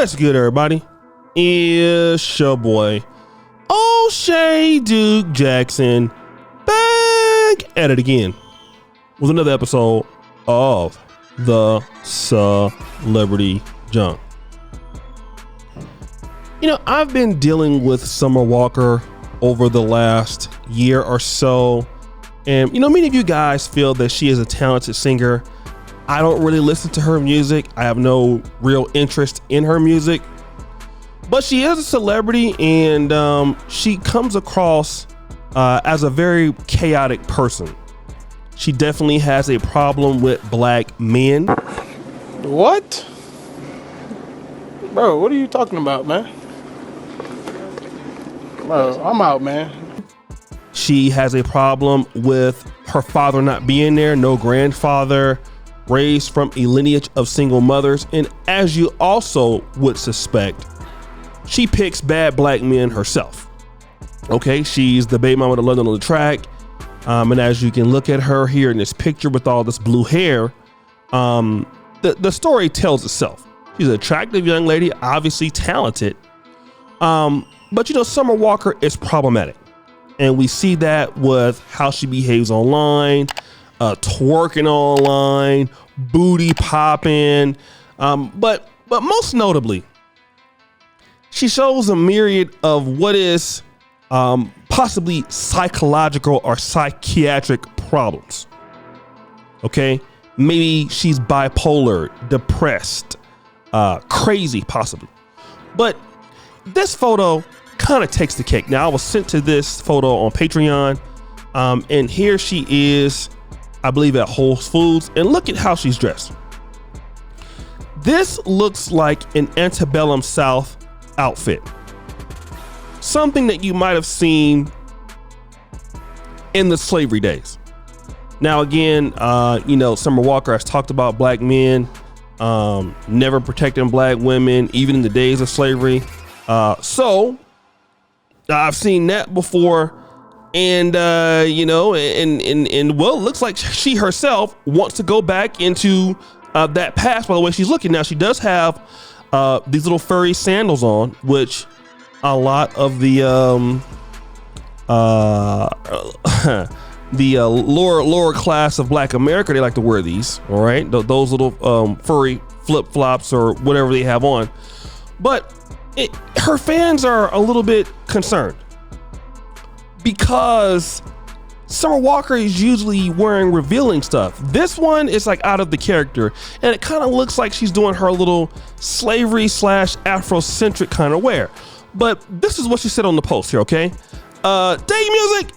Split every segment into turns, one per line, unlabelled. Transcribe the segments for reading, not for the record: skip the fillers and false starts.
What's good, everybody? It's your boy, O'Shea Duke Jackson, back at it again with another episode of the Celebrity Junk. You know, I've been dealing with Summer Walker over the last year or so, and many of you guys feel that she is a talented singer. I don't really listen to her music. I have no real interest in her music, but she is a celebrity, and she comes across as a very chaotic person. She definitely has a problem with black men.
What? Bro, what are you talking about, man? Bro, I'm out, man.
She has a problem with her father not being there, no grandfather, raised from a lineage of single mothers, and as you also would suspect, she picks bad black men herself. Okay, she's the baby mama of London on the track, and as you can look at her here in this picture with all this blue hair, the story tells itself. She's an attractive young lady, obviously talented, but Summer Walker is problematic, and we see that with how she behaves online, twerking online, booty popping, but most notably, she shows a myriad of what is possibly psychological or psychiatric problems. Okay, maybe she's bipolar, depressed, crazy possibly, but this photo kind of takes the cake. Now, I was sent to this photo on Patreon, and here she is, I believe, at Whole Foods, and look at how she's dressed. This looks like an antebellum South outfit, something that you might have seen in the slavery days. Now, again, Summer Walker has talked about black men never protecting black women, even in the days of slavery. So I've seen that before. And, well, it looks like she herself wants to go back into that past by the way she's looking. Now, she does have these little furry sandals on, which a lot of the lower class of black America, they like to wear these. All right. Those little furry flip flops or whatever they have on. But her fans are a little bit concerned, because Summer Walker is usually wearing revealing stuff. This one is like out of the character, and it kind of looks like she's doing her little slavery / Afrocentric kind of wear. But this is what she said on the post here, okay? Day music!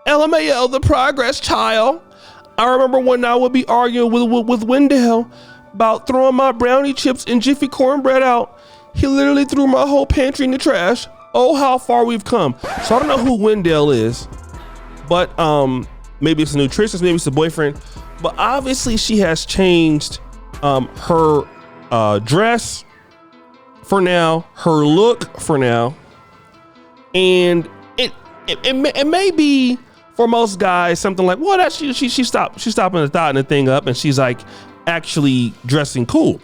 LMAO, the progress child. I remember when I would be arguing with Wendell about throwing my brownie chips and Jiffy cornbread out. He literally threw my whole pantry in the trash. Oh, how far we've come. So I don't know who Wendell is, but maybe it's a nutritionist, maybe it's a boyfriend, but obviously she has changed her dress for now, her look for now, and it may be for most guys something like, well, that's she's stopping the thought and the thing up, and she's like actually dressing cool.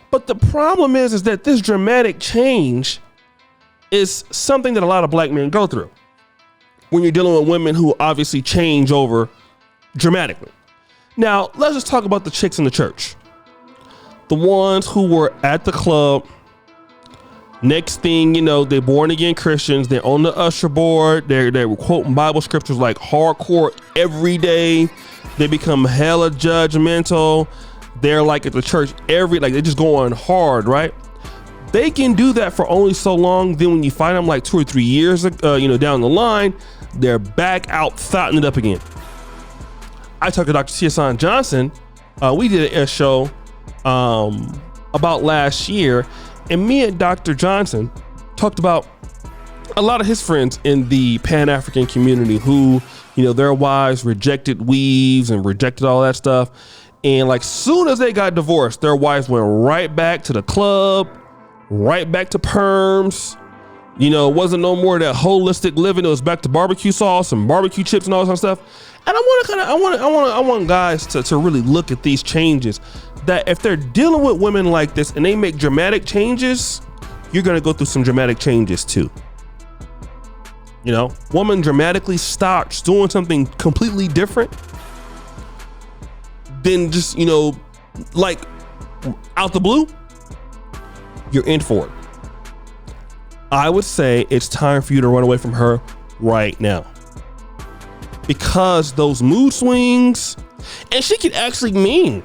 But the problem is that this dramatic change is something that a lot of black men go through when you're dealing with women who obviously change over dramatically. Now, let's just talk about the chicks in the church. The ones who were at the club. Next thing you know, they're born again Christians. They're on the usher board. They're quoting Bible scriptures like hardcore every day. They become hella judgmental. They're like at the church they're just going hard, right? They can do that for only so long. Then when you find them like 2 or 3 years, down the line, they're back out thotting it up again. I talked to Dr. Tiesan Johnson. We did a show about last year, and me and Dr. Johnson talked about a lot of his friends in the Pan-African community who, their wives rejected weaves and rejected all that stuff. And like soon as they got divorced, their wives went right back to the club, right back to perms. It wasn't no more of that holistic living. It was back to barbecue sauce and barbecue chips and all that kind of stuff. And I want guys to really look at these changes. that if they're dealing with women like this and they make dramatic changes, you're gonna go through some dramatic changes too. You know, woman dramatically starts doing something completely different than just, you know, like out the blue, you're in for it. I would say it's time for you to run away from her right now, because those mood swings, and she can actually mean,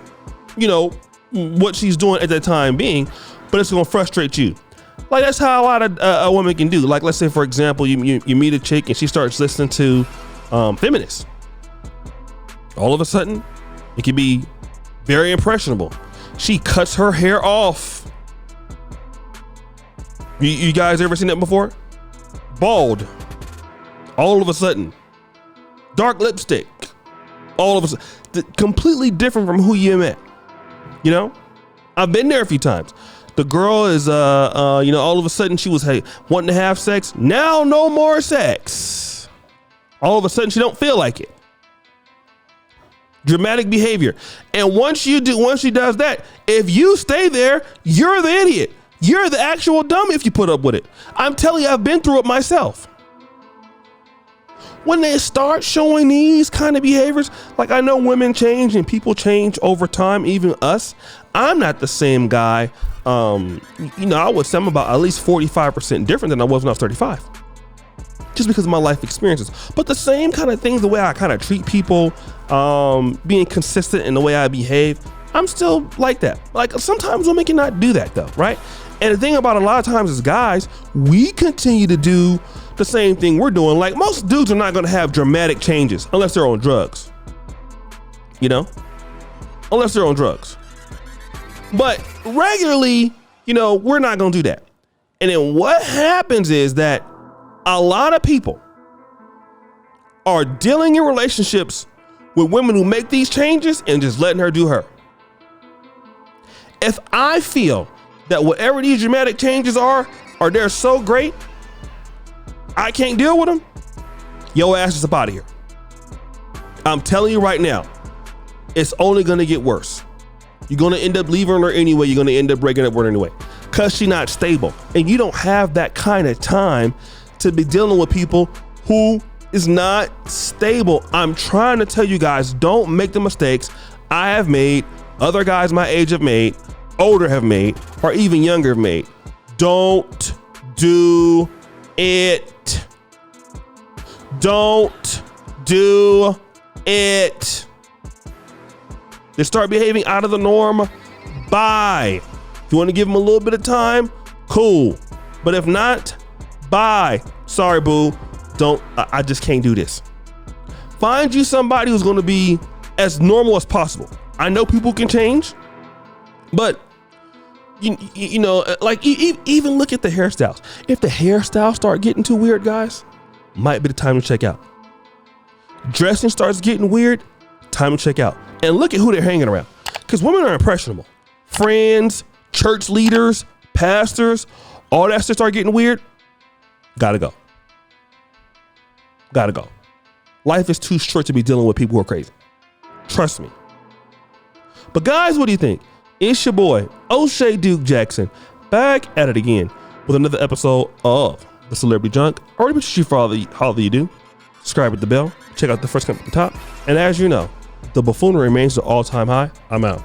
you know, what she's doing at that time being, but it's gonna frustrate you. Like that's how a lot of a woman can do. Like let's say, for example, you meet a chick and she starts listening to feminists. All of a sudden, it can be very impressionable. She cuts her hair off. You guys ever seen that before? Bald. All of a sudden. Dark lipstick. All of a sudden. Completely different from who you met. You know? I've been there a few times. The girl is, you know, all of a sudden she was wanting to have sex. Now no more sex. All of a sudden she don't feel like it. Dramatic behavior. And once she does that, if you stay there, you're the idiot. You're the actual dumb if you put up with it. I'm telling you, I've been through it myself. When they start showing these kind of behaviors, like I know women change and people change over time, even us. I'm not the same guy. You know, I would say I'm about at least 45% different than I was when I was 35. Just because of my life experiences. But the same kind of things, the way I kind of treat people, being consistent in the way I behave, I'm still like that. Like sometimes women cannot do that though, right? And the thing about a lot of times is guys, we continue to do the same thing we're doing. Like most dudes are not going to have dramatic changes unless they're on drugs, you know, unless they're on drugs. But regularly, you know, we're not going to do that. And then what happens is that a lot of people are dealing in relationships with women who make these changes and just letting her do her. If I feel that whatever these dramatic changes are they're so great, I can't deal with them, your ass is up out of here. I'm telling you right now, it's only gonna get worse. You're gonna end up leaving her anyway. You're gonna end up breaking up with her anyway, cause she's not stable. And you don't have that kind of time to be dealing with people who is not stable. I'm trying to tell you guys, don't make the mistakes I have made, other guys my age have made, older have made, or even younger have made. Don't do it. Don't do it. They start behaving out of the norm, bye. If you want to give them a little bit of time, cool. But if not, bye. Sorry, boo. I just can't do this. Find you somebody who's going to be as normal as possible. I know people can change, but you know, like even look at the hairstyles. If the hairstyles start getting too weird, guys, might be the time to check out. Dressing starts getting weird, time to check out. And look at who they're hanging around, because women are impressionable. Friends, church leaders, pastors, all that stuff start getting weird. Gotta go. Gotta go. Life is too short to be dealing with people who are crazy. Trust me. But guys, what do you think? It's your boy, O'Shea Duke Jackson, back at it again with another episode of The Celebrity Junk. Already put you for all that you do. Subscribe with the bell. Check out the first comment at the top. And as you know, the buffoonery remains the all-time high. I'm out.